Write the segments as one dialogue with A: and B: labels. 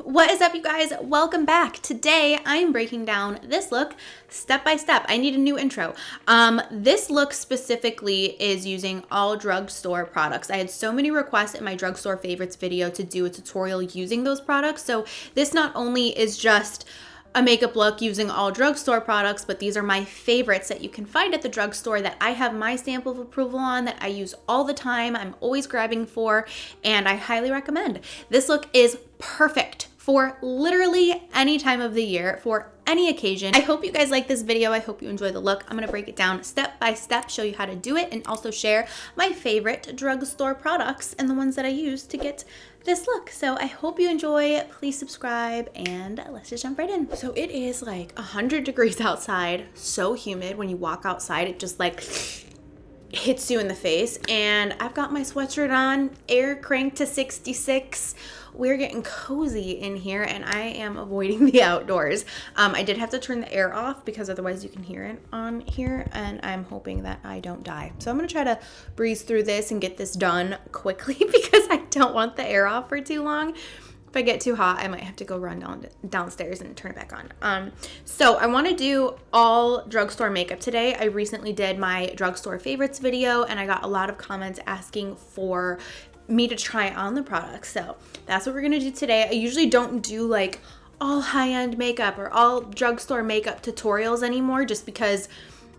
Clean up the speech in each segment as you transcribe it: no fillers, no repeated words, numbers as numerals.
A: What is up, you guys? Welcome back. Today I'm breaking down this look step by step. I need a new intro. This look specifically is using all drugstore products. I had so many requests in my drugstore favorites video to do a tutorial using those products. So this not only is just a makeup look using all drugstore products, but these are my favorites that you can find at the drugstore that I have my stamp of approval on, that I use all the time, I'm always grabbing for, and I highly recommend. This look is perfect for literally any time of the year, for any occasion. I hope you guys like this video. I hope you enjoy the look. I'm gonna break it down step by step, show you how to do it, and also share my favorite drugstore products and the ones that I use to get this look. So I hope you enjoy. Please subscribe and let's just jump right in. So it is like 100 degrees outside, so humid. When you walk outside, it just like hits you in the face. And I've got my sweatshirt on, air cranked to 66. We're getting cozy in here and I am avoiding the outdoors. I did have to turn the air off because otherwise you can hear it on here, and I'm hoping that I don't die. So I'm gonna try to breeze through this and get this done quickly because I don't want the air off for too long. If I get too hot, I might have to go run downstairs and turn it back on. So I want to do all drugstore makeup today. I recently did my drugstore favorites video and I got a lot of comments asking for me to try on the products. So that's what we're gonna do today. I usually don't do like all high-end makeup or all drugstore makeup tutorials anymore, just because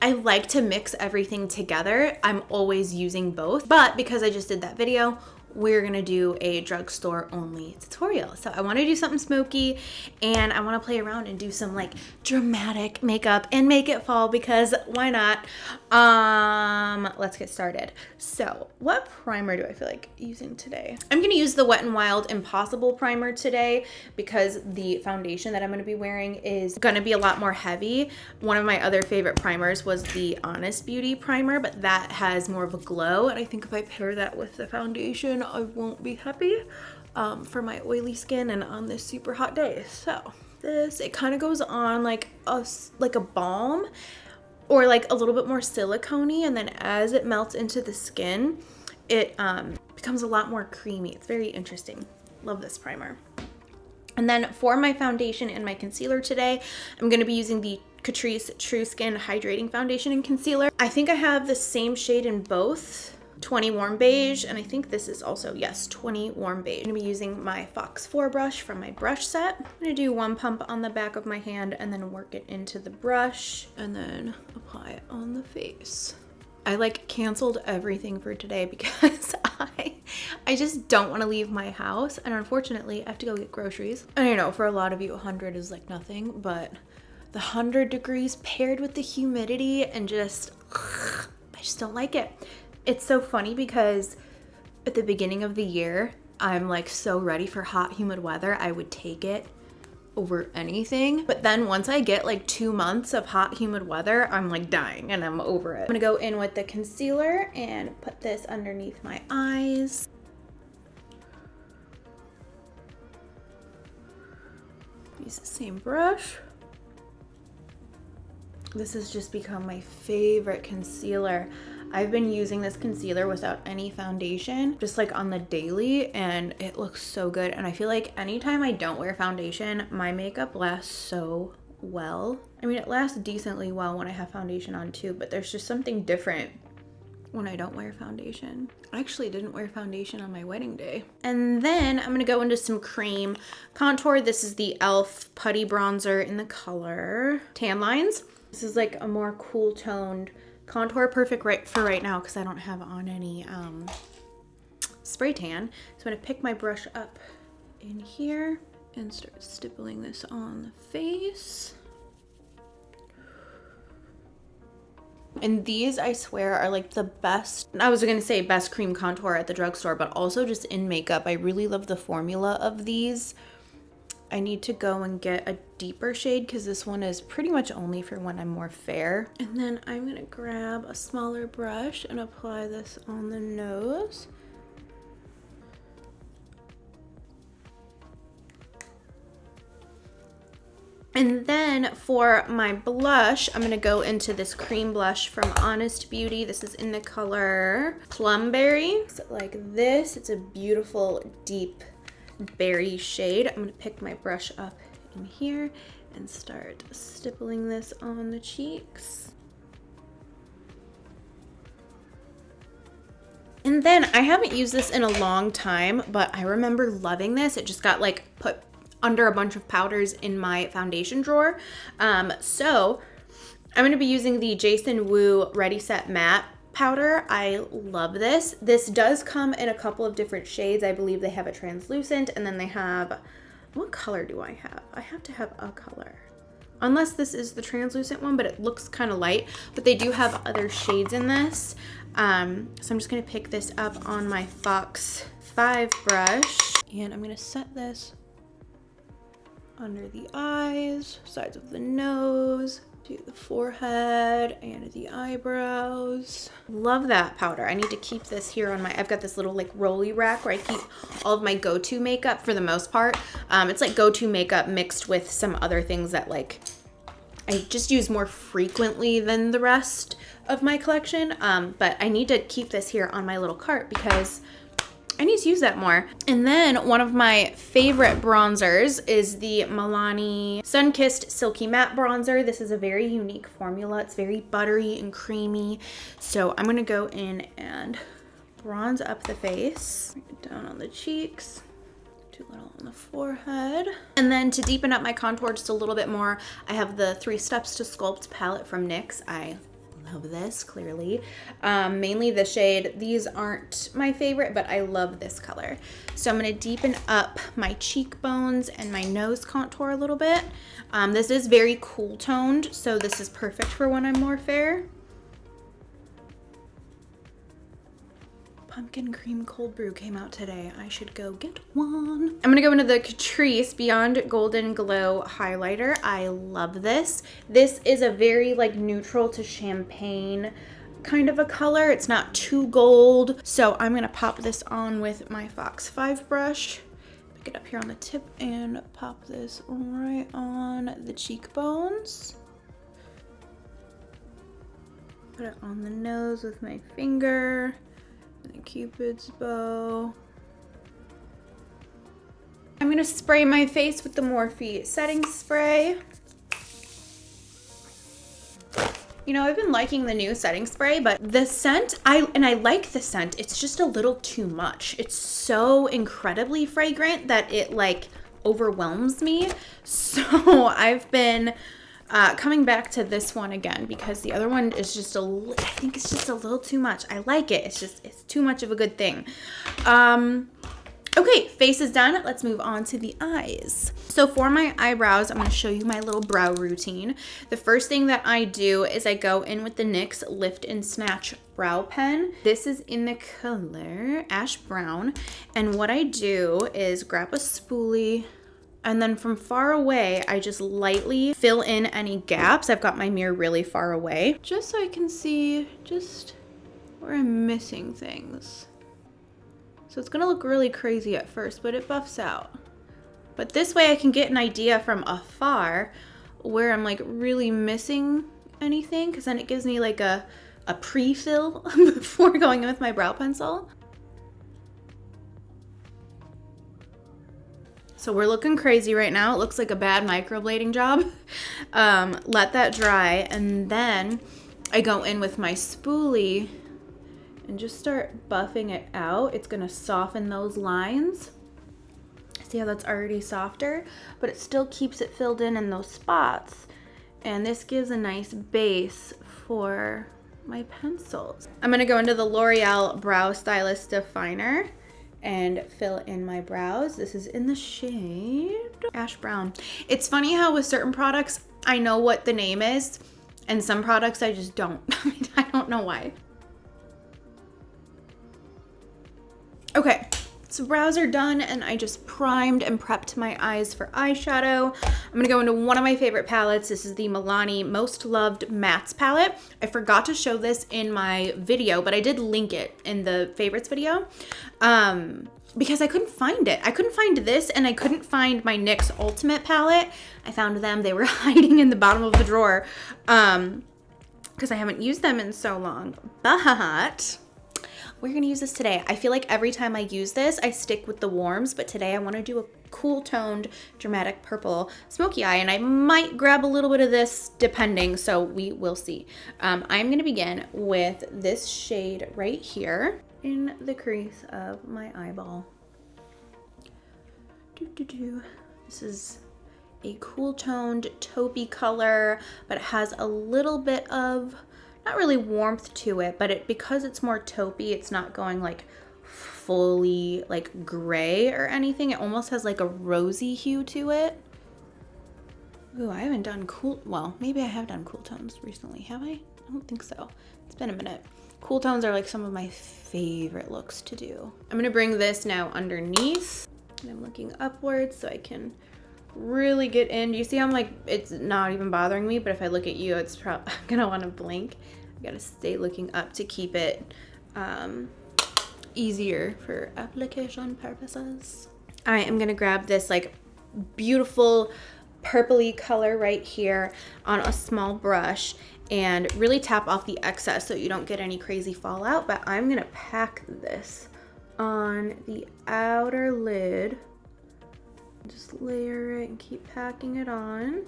A: I like to mix everything together. I'm always using both, but because I just did that video, we're gonna do a drugstore only tutorial. So I wanna do something smoky and I wanna play around and do some like dramatic makeup and make it fall, because why not? Let's get started. So what primer do I feel like using today? I'm gonna use the Wet n Wild Impossible primer today because the foundation that I'm gonna be wearing is gonna be a lot more heavy. One of my other favorite primers was the Honest Beauty primer, but that has more of a glow, and I think if I pair that with the foundation, I won't be happy for my oily skin and on this super hot day. So this, it kind of goes on like a balm or like a little bit more silicone-y, and then as it melts into the skin, it becomes a lot more creamy. It's very interesting. Love this primer. And then for my foundation and my concealer today, I'm going to be using the Catrice True Skin Hydrating Foundation and Concealer. I think I have the same shade in both, 20 Warm Beige, and I think this is also, yes, 20 Warm Beige. I'm gonna be using my Fox 4 brush from my brush set. I'm gonna do one pump on the back of my hand and then work it into the brush and then apply it on the face. I like canceled everything for today because I just don't want to leave my house, and unfortunately I have to go get groceries. And I know for a lot of you 100 is like nothing, but the 100 degrees paired with the humidity and just, I just don't like it. It's so funny because at the beginning of the year, I'm like so ready for hot, humid weather. I would take it over anything. But then once I get like 2 months of hot, humid weather, I'm like dying and I'm over it. I'm gonna go in with the concealer and put this underneath my eyes. Use the same brush. This has just become my favorite concealer. I've been using this concealer without any foundation, just like on the daily, and it looks so good. And I feel like anytime I don't wear foundation, my makeup lasts so well. I mean, it lasts decently well when I have foundation on too, but there's just something different when I don't wear foundation. I actually didn't wear foundation on my wedding day. And then I'm gonna go into some cream contour. This is the e.l.f. Putty Bronzer in the color Tan Lines. This is like a more cool toned contour, perfect for right now because I don't have on any spray tan. So I'm gonna pick my brush up in here and start stippling this on the face. And these, I swear, are like the best, I was gonna say best cream contour at the drugstore, but also just in makeup. I really love the formula of these. I need to go and get a deeper shade because this one is pretty much only for when I'm more fair. And then I'm gonna grab a smaller brush and apply this on the nose. And then for my blush, I'm gonna go into this cream blush from Honest Beauty. This is in the color Plumberry. So like this, it's a beautiful deep berry shade. I'm gonna pick my brush up in here and start stippling this on the cheeks. And then I haven't used this in a long time, but I remember loving this. It just got like put under a bunch of powders in my foundation drawer. So I'm gonna be using the Jason Wu Ready Set Matte powder. I love this. This does come in a couple of different shades. I believe they have a translucent, and then they have, what color do I have? I have to have a color. Unless this is the translucent one, but it looks kind of light. But they do have other shades in this. So I'm just gonna pick this up on my Fox 5 brush, and I'm gonna set this under the eyes, sides of the nose, to the forehead and the eyebrows. Love that powder. I need to keep this here on my, I've got this little like rolly rack where I keep all of my go-to makeup for the most part. It's like go-to makeup mixed with some other things that like I just use more frequently than the rest of my collection. But I need to keep this here on my little cart because I need to use that more. And then one of my favorite bronzers is the Milani Sun-Kissed Silky Matte Bronzer. This is a very unique formula. It's very buttery and creamy. So I'm gonna go in and bronze up the face, down on the cheeks, too little on the forehead. And then to deepen up my contour just a little bit more, I have the 3 Steps to Sculpt palette from NYX. I love this, clearly. Mainly the shade. These aren't my favorite, but I love this color. So I'm gonna deepen up my cheekbones and my nose contour a little bit. This is very cool toned, so this is perfect for when I'm more fair. Pumpkin cream cold brew came out today. I should go get one. I'm gonna go into the Catrice Beyond Golden Glow highlighter. I love this. This is a very like neutral to champagne kind of a color. It's not too gold. So I'm gonna pop this on with my Fox 5 brush. Pick it up here on the tip and pop this right on the cheekbones. Put it on the nose with my finger. And a Cupid's bow. I'm gonna spray my face with the Morphe setting spray. You know, I've been liking the new setting spray, but the scent, I like the scent. It's just a little too much. It's so incredibly fragrant that it like overwhelms me. So I've been coming back to this one again because the other one is just I think it's just a little too much. I like it. It's too much of a good thing. Okay, face is done. Let's move on to the eyes. So for my eyebrows, I'm going to show you my little brow routine. The first thing that I do is I go in with the NYX Lift and Snatch brow pen. This is in the color Ash Brown. And what I do is grab a spoolie, and then from far away, I just lightly fill in any gaps. I've got my mirror really far away, just so I can see just where I'm missing things. So it's gonna look really crazy at first, but it buffs out. But this way I can get an idea from afar where I'm like really missing anything, because then it gives me like a pre-fill before going in with my brow pencil. So we're looking crazy right now. It looks like a bad microblading job. Let that dry, and then I go in with my spoolie and just start buffing it out. It's gonna soften those lines. See how that's already softer, but it still keeps it filled in those spots. And this gives a nice base for my pencils. I'm gonna go into the L'Oreal Brow Stylist Definer and fill in my brows. This is in the shade Ash Brown. It's funny how with certain products, I know what the name is, and some products I just don't. I don't know why. Okay, so brows are done, and I just primed and prepped my eyes for eyeshadow. I'm gonna go into one of my favorite palettes. This is the Milani Most Loved Mattes palette. I forgot to show this in my video, but I did link it in the favorites video because I couldn't find it. I couldn't find this, and I couldn't find my NYX Ultimate palette. I found them. They were hiding in the bottom of the drawer because I haven't used them in so long. But we're gonna use this today. I feel like every time I use this, I stick with the warms, but today I wanna do a cool toned, dramatic purple smoky eye, and I might grab a little bit of this depending, so we will see. I'm gonna begin with this shade right here in the crease of my eyeball. This is a cool toned taupey color, but it has a little bit of, not really warmth to it, but because it's more taupey, it's not going like fully like gray or anything. It almost has like a rosy hue to it. Ooh, I haven't done cool, well, maybe I have done cool tones recently, have I? I don't think so. It's been a minute. Cool tones are like some of my favorite looks to do. I'm gonna bring this now underneath, and I'm looking upwards so I can really get in. Do you see how I'm like, it's not even bothering me, but if I look at you, it's probably gonna want to blink. I gotta stay looking up to keep it easier for application purposes. All right, I'm gonna grab this like beautiful purpley color right here on a small brush and really tap off the excess so you don't get any crazy fallout, but I'm gonna pack this on the outer lid. Just layer it and keep packing it on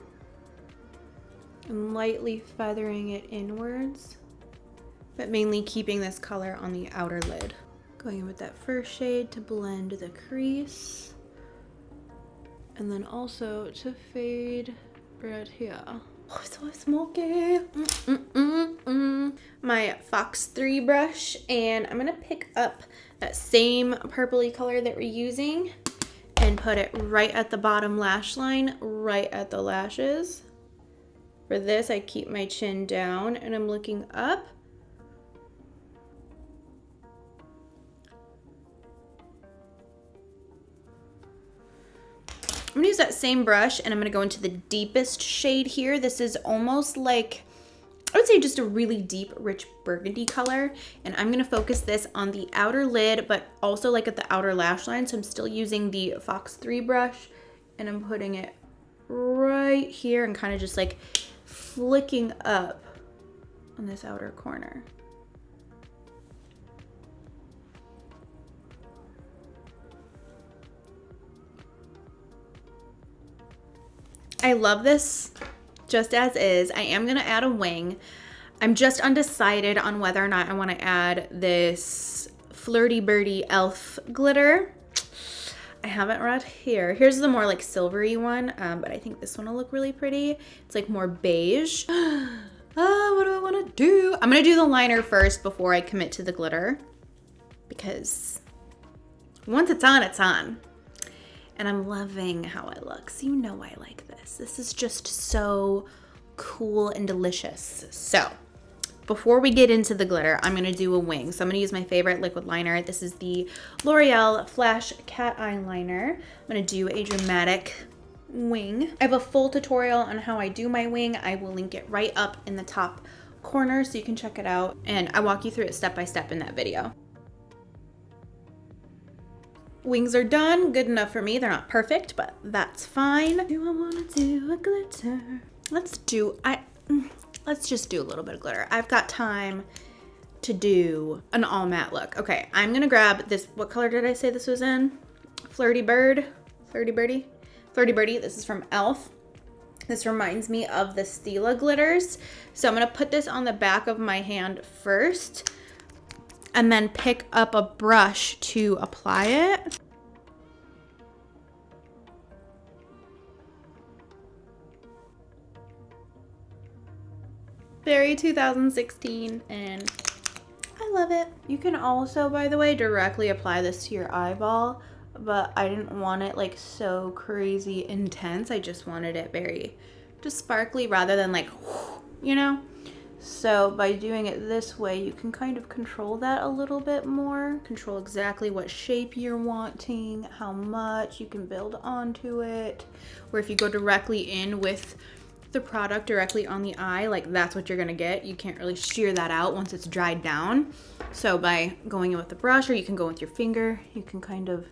A: and lightly feathering it inwards, but mainly keeping this color on the outer lid. Going in with that first shade to blend the crease, and then also to fade right here. Oh, so smoky. My Fox 3 brush, and I'm gonna pick up that same purpley color that we're using and put it right at the bottom lash line, right at the lashes. For this, I keep my chin down and I'm looking up. I'm gonna use that same brush and I'm gonna go into the deepest shade here. This is almost like, I would say just a really deep, rich burgundy color. And I'm gonna focus this on the outer lid, but also like at the outer lash line. So I'm still using the Fox 3 brush and I'm putting it right here and kind of just like flicking up on this outer corner. I love this just as is. I am gonna add a wing. I'm just undecided on whether or not I wanna add this Flirty Birdie elf glitter. I have it right here. Here's the more like silvery one, but I think this one will look really pretty. It's like more beige. What do I wanna do? I'm gonna do the liner first before I commit to the glitter, because once it's on, it's on. And I'm loving how it looks. You know I like this. This is just so cool and delicious. So before we get into the glitter, I'm gonna do a wing. So I'm gonna use my favorite liquid liner. This is the L'Oreal Flash Cat Eye Liner. I'm gonna do a dramatic wing. I have a full tutorial on how I do my wing. I will link it right up in the top corner so you can check it out. And I walk you through it step by step in that video. Wings are done, good enough for me. They're not perfect, but that's fine. Do I wanna do a glitter? Let's just do a little bit of glitter. I've got time to do an all matte look. Okay, I'm gonna grab this, what color did I say this was in? Flirty Birdie. This is from e.l.f. This reminds me of the Stila glitters. So I'm gonna put this on the back of my hand first, and then pick up a brush to apply it. Very 2016, and I love it. You can also, by the way, directly apply this to your eyeball, but I didn't want it like so crazy intense. I just wanted it very just sparkly rather than like, you know? So by doing it this way, you can kind of control that a little bit more, control exactly what shape you're wanting, how much you can build onto it. Where if you go directly in with the product directly on the eye, like that's what you're gonna get. You can't really shear that out once it's dried down. So by going in with the brush, or you can go with your finger, you can kind of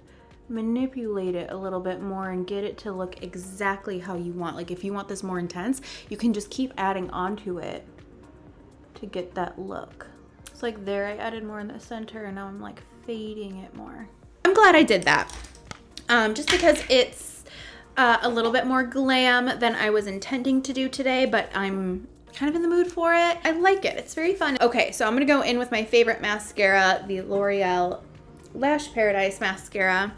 A: manipulate it a little bit more and get it to look exactly how you want. Like if you want this more intense, you can just keep adding onto it to get that look. It's like there, I added more in the center and now I'm like fading it more. I'm glad I did that. Just because it's a little bit more glam than I was intending to do today, but I'm kind of in the mood for it. I like it. It's very fun. Okay, so I'm gonna go in with my favorite mascara, the L'Oreal Lash Paradise mascara.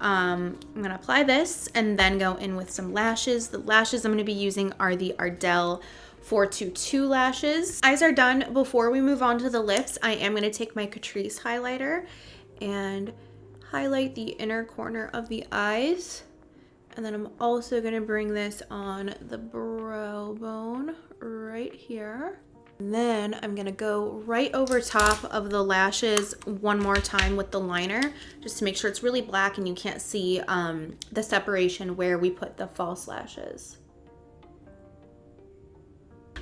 A: I'm gonna apply this and then go in with some lashes. The lashes I'm gonna be using are the Ardell 422 lashes. Eyes are done. Before we move on to the lips, I am gonna take my Catrice highlighter and highlight the inner corner of the eyes. And then I'm also gonna bring this on the brow bone right here. And then I'm gonna go right over top of the lashes one more time with the liner, just to make sure it's really black and you can't see the separation where we put the false lashes.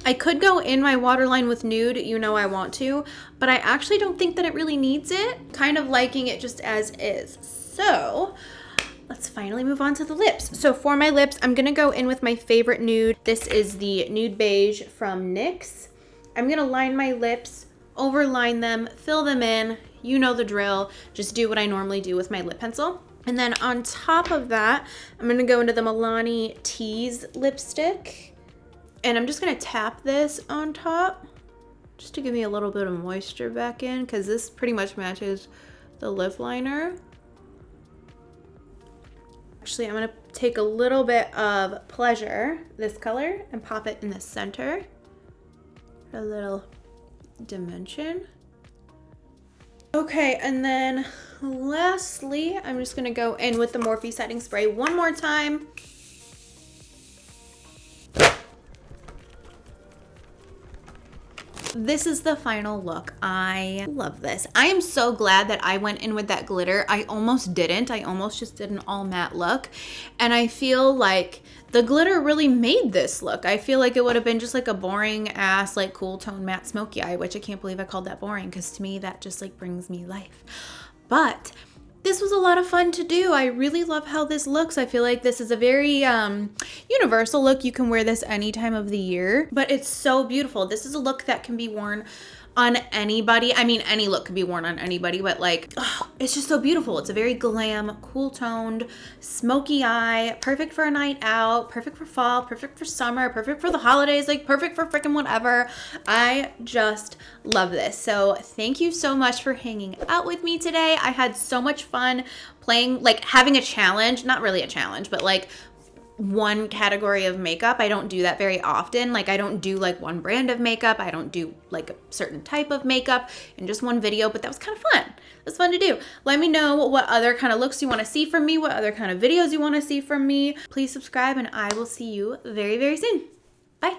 A: I could go in my waterline with nude, you know I want to, but I actually don't think that it really needs it. Kind of liking it just as is. So let's finally move on to the lips. So for my lips, I'm gonna go in with my favorite nude. This is the Nude Beige from NYX. I'm gonna line my lips, overline them, fill them in. You know the drill. Just do what I normally do with my lip pencil. And then on top of that, I'm gonna go into the Milani Tease lipstick. And I'm just gonna tap this on top just to give me a little bit of moisture back in, because this pretty much matches the lip liner. Actually, I'm gonna take a little bit of Pleasure, this color, and pop it in the center. A little dimension. Okay, and then lastly, I'm just gonna go in with the Morphe setting spray one more time. This is the final look. I love this. I am so glad that I went in with that glitter. I almost didn't. I almost just did an all matte look. And I feel like the glitter really made this look. I feel like it would have been just like a boring ass, like cool tone matte smoky eye, which I can't believe I called that boring, because to me that just like brings me life. But this was a lot of fun to do. I really love how this looks. I feel like this is a very universal look. You can wear this any time of the year, but it's so beautiful. This is a look that can be worn on anybody. I mean, any look can be worn on anybody, but like, oh, it's just so beautiful. It's a very glam, cool toned, smoky eye, perfect for a night out, perfect for fall, perfect for summer, perfect for the holidays, like perfect for freaking whatever. I just love this. So thank you so much for hanging out with me today. I had so much fun playing, like having a challenge, not really a challenge, but like one category of makeup. I don't do that very often. Like I don't do like one brand of makeup. I don't do like a certain type of makeup in just one video, but that was kind of fun. It was fun to do. Let me know what other kind of looks you want to see from me, what other kind of videos you want to see from me. Please subscribe and I will see you very, very soon. Bye.